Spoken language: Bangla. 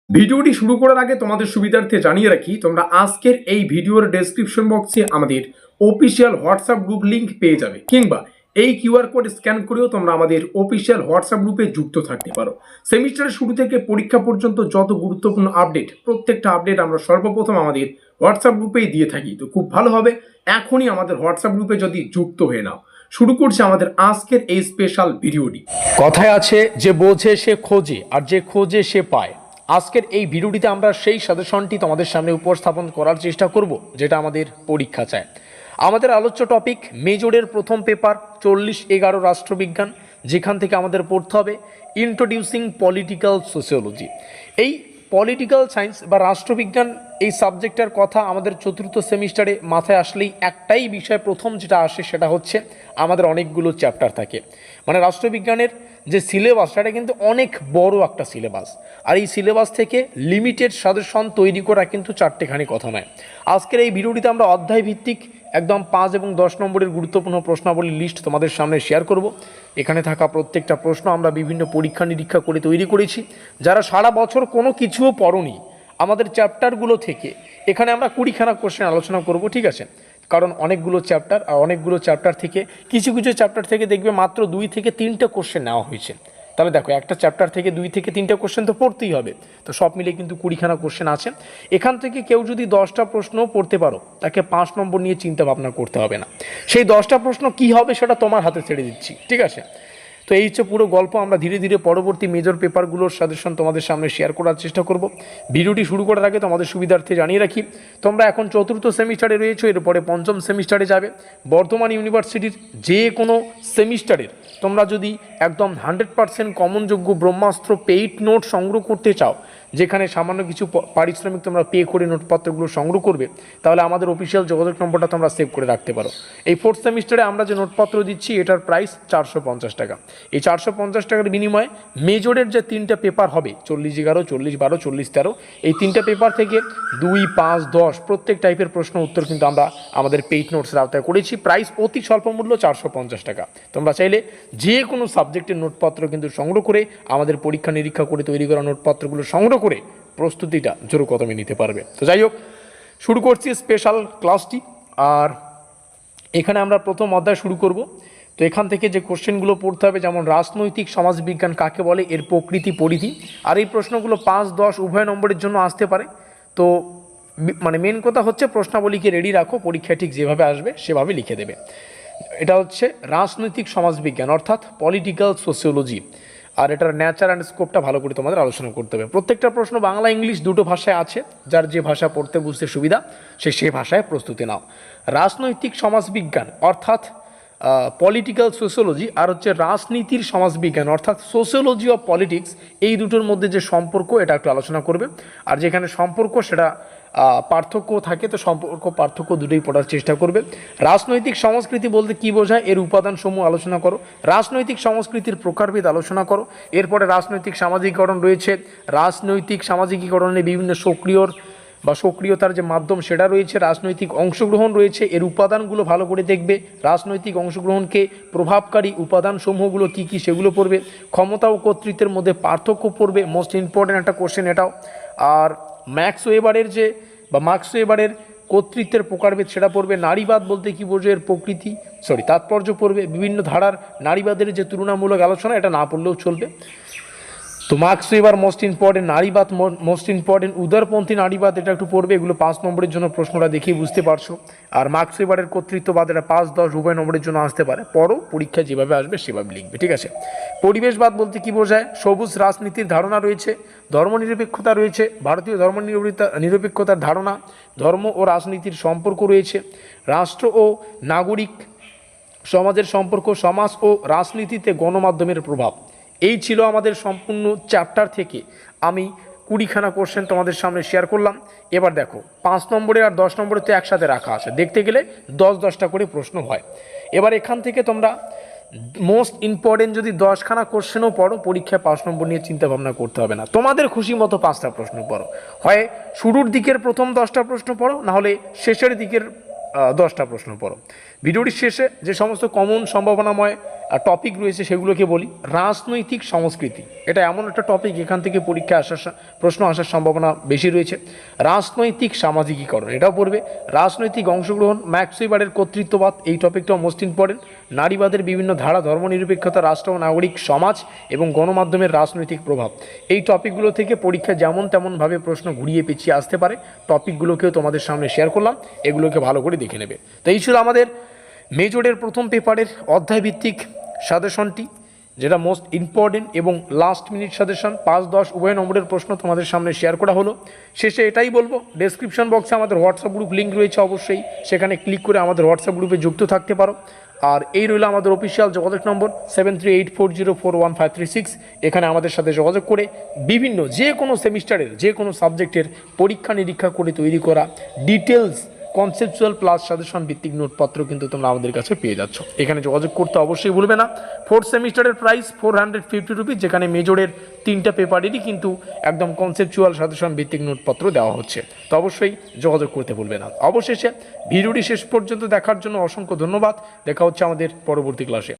ভিডিওটি শুরু করার আগে তোমাদের সুবিধার্থে জানিয়ে রাখি, তোমরা আজকের এই ভিডিওর ডেসক্রিপশন বক্সে আমাদের অফিসিয়াল হোয়াটসঅ্যাপ গ্রুপ লিংক পেয়ে যাবে, কিংবা এই কিউআর কোড স্ক্যান করেও তোমরা আমাদের অফিসিয়াল হোয়াটসঅ্যাপ গ্রুপে যুক্ত থাকতে পারো। সেমিস্টারের শুরু থেকে পরীক্ষা পর্যন্ত যত গুরুত্বপূর্ণ আপডেট, প্রত্যেকটা আপডেট আমরা সর্বপ্রথম আমাদের হোয়াটসঅ্যাপ গ্রুপেই দিয়ে থাকি। তো খুব ভালো হবে এখনই আমাদের হোয়াটসঅ্যাপ গ্রুপে যদি যুক্ত হয়ে নাও। শুরু করছে আমাদের আজকের এই স্পেশাল ভিডিওটি। কথায় আছে যে বোঝে সে খোঁজে, আর যে খোঁজে সে পায়। আজকের এই ভিডিওটিতে আমরা সেই সাজেশনটি তোমাদের সামনে উপস্থাপন করার চেষ্টা করব, যেটা আমাদের পরীক্ষা চায়। আমাদের আলোচ্য টপিক মেজরের প্রথম পেপার 40-11 রাষ্ট্রবিজ্ঞান, যেখান থেকে আমাদের পড়তে হবে ইন্ট্রোডিউসিং পলিটিক্যাল সোসিওলজি। এই পলিটিক্যাল সায়েন্স বা রাষ্ট্রবিজ্ঞান এই সাবজেক্টের কথা আমাদের চতুর্থ সেমিস্টারে মাথায় আসলেই একটাই বিষয় প্রথম যেটা আসে, সেটা হচ্ছে আমাদের অনেকগুলো চ্যাপ্টার থাকে। মানে রাষ্ট্রবিজ্ঞানের যে সিলেবাস, সেটা কিন্তু অনেক বড় একটা সিলেবাস, আর এই সিলেবাস থেকে লিমিটেড সাজেশন তৈরি করা কিন্তু চারটেখানি কথা নয়। আজকের এই ভিডিওটিতে আমরা অধ্যায় ভিত্তিক একদম 5 এবং 10 নম্বরের গুরুত্বপূর্ণ প্রশ্নাবলীর লিস্ট তোমাদের সামনে শেয়ার করব। এখানে থাকা প্রত্যেকটা প্রশ্ন আমরা বিভিন্ন পরীক্ষা নিরীক্ষা করে তৈরি করেছি। যারা সারা বছর কোনো কিছুও পড়োনি, আমাদের চ্যাপ্টারগুলো থেকে এখানে আমরা 20খানা কোশ্চেন আলোচনা করব, ঠিক আছে? কারণ অনেকগুলো চ্যাপ্টার, আর অনেকগুলো চ্যাপ্টার থেকে কিছু কিছু চ্যাপ্টার থেকে দেখবে মাত্র 2 থেকে 3টা কোশ্চেন নেওয়া হয়েছে। তাহলে দেখো, একটা চ্যাপ্টার থেকে 2 থেকে 3টা কোশ্চেন তো পড়তেই হবে। তো সব মিলে কিন্তু 20খানা কোশ্চেন আছে। এখান থেকে কেউ যদি 10টা প্রশ্নও পড়তে পারো, তাকে 5 নম্বর নিয়ে চিন্তা ভাবনা করতে হবে না। সেই 10টা প্রশ্ন কি হবে সেটা তোমার হাতে ছেড়ে দিচ্ছি, ঠিক আছে? তো এই হচ্ছে পুরো গল্প। আমরা ধীরে ধীরে পরবর্তী মেজর পেপারগুলোর সাজেশন তোমাদের সামনে শেয়ার করার চেষ্টা করব। ভিডিওটি শুরু করার আগে তোমাদের সুবিধার্থে জানিয়ে রাখি, তোমরা এখন চতুর্থ সেমিস্টারে রয়েছো, এরপরে পঞ্চম সেমিস্টারে যাবে। বর্ধমান ইউনিভার্সিটির যে কোনো সেমিস্টারের তোমরা যদি একদম 100% কমনযোগ্য ব্রহ্মাস্ত্র পেইড নোট সংগ্রহ করতে চাও, যেখানে সামান্য কিছু পারিশ্রমিক তোমরা পে করে নোটপত্রগুলো সংগ্রহ করবে, তাহলে আমাদের অফিসিয়াল যোগাযোগ নম্বরটা তোমরা সেভ করে রাখতে পারো। এই 4th সেমিস্টারে আমরা যে নোটপত্র দিচ্ছি, এটার প্রাইস 450 টাকা। এই 450 টাকার বিনিময়ে মেজরের যে 3টা পেপার হবে, 40-11, 40-12, 40-13, এই 3টা পেপার থেকে 2, 5, 10 প্রত্যেক টাইপের প্রশ্ন উত্তর কিন্তু আমরা আমাদের পেইড নোটসের আওতায় করেছি। প্রাইস অতি স্বল্প মূল্য 450 টাকা। তোমরা চাইলে যে কোনো সাবজেক্টের নোটপত্র কিন্তু সংগ্রহ করে, আমাদের পরীক্ষা নিরীক্ষা করে তৈরি করা নোটপত্রগুলো সংগ্রহ করে প্রস্তুতিটা জোর কদমে নিতে পারবে। তো যাই হোক, শুরু করছি স্পেশাল ক্লাসটি। আর এখানে আমরা প্রথম অধ্যায় শুরু করব। তো এখান থেকে যে কোশ্চেনগুলো পড়তে হবে, যেমন রাজনৈতিক সমাজবিজ্ঞান কাকে বলে, এর প্রকৃতি পরিধি। আর এই প্রশ্নগুলো 5-10 উভয় নম্বরের জন্য আসতে পারে। তো মানে মেন কথা হচ্ছে প্রশ্নাবলীকে রেডি রাখো, পরীক্ষায় ঠিক যেভাবে আসবে সেভাবে লিখে দেবে। এটা হচ্ছে রাজনৈতিক সমাজবিজ্ঞান, অর্থাৎ পলিটিক্যাল সোসিওলজি। আর এটার নেচার অ্যান্ড স্কোপটা ভালো করে তোমাদের আলোচনা করতে হবে। প্রত্যেকটা প্রশ্ন বাংলা ইংলিশ দুটো ভাষায় আছে, যার যে ভাষা পড়তে বুঝতে সুবিধা সে ভাষায় প্রস্তুতি নাও। রাজনৈতিক সমাজবিজ্ঞান অর্থাৎ পলিটিক্যাল সোসিওলজি, আর হচ্ছে রাজনীতির সমাজবিজ্ঞান অর্থাৎ সোসিওলজি অফ পলিটিক্স, এই দুটোর মধ্যে যে সম্পর্ক, এটা একটু আলোচনা করবে। আর যেখানে সম্পর্ক সেটা পার্থক্য থাকে, তো সম্পর্ক পার্থক্য দুটোই পড়ার চেষ্টা করবে। রাজনৈতিক সংস্কৃতি বলতে কী বোঝায়, এর উপাদানসমূহ আলোচনা করো। রাজনৈতিক সংস্কৃতির প্রকারভেদ আলোচনা করো। এরপরে রাজনৈতিক সামাজিকীকরণ রয়েছে, রাজনৈতিক সামাজিকীকরণে বিভিন্ন সক্রিয়তার যে মাধ্যম সেটা রয়েছে, রাজনৈতিক অংশগ্রহণ রয়েছে, এর উপাদানগুলো ভালো করে দেখবে। রাজনৈতিক অংশগ্রহণকে প্রভাবকারী উপাদানসমূহগুলো কী কী সেগুলো পড়বে। ক্ষমতা ও কর্তৃত্বের মধ্যে পার্থক্য পড়বে, মোস্ট ইম্পর্ট্যান্ট একটা কোশ্চেন এটাও। আর মার্কস ওয়েবারের কর্তৃত্বের প্রকারভেদ সেটা পড়বে। নারীবাদ বলতে কী বোঝো, এর তাৎপর্য পড়বে। বিভিন্ন ধারার নারীবাদের যে তুলনামূলক আলোচনা, এটা না পড়লেও চলবে। তো মার্কস ওয়েবার মোস্ট ইম্পর্টেন্ট, নারীবাদ মোস্ট ইম্পর্টেন্ট, উদারপন্থী নারীবাদ এটা একটু পড়বে। এগুলো 5 নম্বরের জন্য প্রশ্নটা দেখেই বুঝতে পারছো। আর মার্কস ওয়েবারের কর্তৃত্ববাদ, এটা 5-10 উভয় নম্বরের জন্য আসতে পারে। পরও পরীক্ষায় যেভাবে আসবে সেভাবে লিখবে, ঠিক আছে? পরিবেশবাদ বলতে কী বোঝায়, সবুজ রাজনীতির ধারণা রয়েছে, ধর্মনিরপেক্ষতা রয়েছে, ভারতীয় ধর্মনিরপেক্ষতার ধারণা, ধর্ম ও রাজনীতির সম্পর্ক রয়েছে, রাষ্ট্র ও নাগরিক সমাজের সম্পর্ক, সমাজ ও রাজনীতিতে গণমাধ্যমের প্রভাব। এই ছিল আমাদের সম্পূর্ণ চ্যাপ্টার থেকে আমি 20খানা কোশ্চেন তোমাদের সামনে শেয়ার করলাম। এবার দেখো, 5 নম্বরে আর 10 নম্বরে তো একসাথে রাখা আছে, দেখতে গেলে 10-10টা করে প্রশ্ন হয়। এবার এখান থেকে তোমরা মোস্ট ইম্পর্টেন্ট যদি 10খানা কোশ্চেনও পড়ো, পরীক্ষায় 5 নম্বর নিয়ে চিন্তা ভাবনা করতে হবে না। তোমাদের খুশি মতো 5টা প্রশ্ন পড়ো, হয় শুরুর দিকের প্রথম 10টা প্রশ্ন পড়ো, নাহলে শেষের দিকের 10টা প্রশ্ন পড়ো। ভিডিওটির শেষে যে সমস্ত কমন সম্ভাবনাময় টপিক রয়েছে সেগুলোকে বলি। রাজনৈতিক সংস্কৃতি, এটা এমন একটা টপিক এখান থেকে পরীক্ষায় প্রশ্ন আসার সম্ভাবনা বেশি রয়েছে। রাজনৈতিক সামাজিকীকরণ এটাও পড়বে। রাজনৈতিক অংশগ্রহণ, ম্যাক্স ওয়েবারের কর্তৃত্ববাদ, এই টপিকটাও মোস্ট ইম্পর্টেন্ট। নারীবাদের বিভিন্ন ধারা, ধর্মনিরপেক্ষতা, রাষ্ট্র ও নাগরিক সমাজ এবং গণমাধ্যমের রাজনৈতিক প্রভাব, এই টপিকগুলো থেকে পরীক্ষায় যেমন তেমনভাবে প্রশ্ন ঘুরিয়ে পেঁচিয়ে আসতে পারে। টপিকগুলোকেও তোমাদের সামনে শেয়ার করলাম, এগুলোকে ভালো করে দেখে নেবে। তো এই ছিল আমাদের মেজরের প্রথম পেপারের অধ্যায়ভিত্তিক সাজেশনটি, যেটা মোস্ট ইম্পর্টেন্ট এবং লাস্ট মিনিট সাজেশন 5-10 উভয় নম্বরের প্রশ্ন তোমাদের সামনে শেয়ার করা হলো। শেষে এটাই বলবো, ডেসক্রিপশন বক্সে আমাদের হোয়াটসঅ্যাপ গ্রুপ লিঙ্ক রয়েছে, অবশ্যই সেখানে ক্লিক করে আমাদের হোয়াটসঅ্যাপ গ্রুপে যুক্ত থাকতে পারো। আর এই রইল আমাদের অফিসিয়াল যোগাযোগ নম্বর 7384041536। এখানে আমাদের সাথে যোগাযোগ করে বিভিন্ন যে কোনো সেমিস্টারের যে কোনো সাবজেক্টের পরীক্ষা নিরীক্ষা করে তৈরি করা ডিটেলস কনসেপচুয়াল প্লাস সাজেশন ভিত্তিক নোটপত্র কিন্তু তোমরা আমাদের কাছে পেয়ে যাচ্ছ। এখানে যোগাযোগ করতে অবশ্যই ভুলবে না। 4th সেমিস্টারের প্রাইস 450 রুপিস, যেখানে মেজরের 3টা পেপারেরই কিন্তু একদম কনসেপচুয়াল সাজেশন ভিত্তিক নোটপত্র দেওয়া হচ্ছে। তো অবশ্যই যোগাযোগ করতে ভুলবে না। অবশেষে ভিডিওটি শেষ পর্যন্ত দেখার জন্য অসংখ্য ধন্যবাদ। দেখা হচ্ছে আমাদের পরবর্তী ক্লাসে।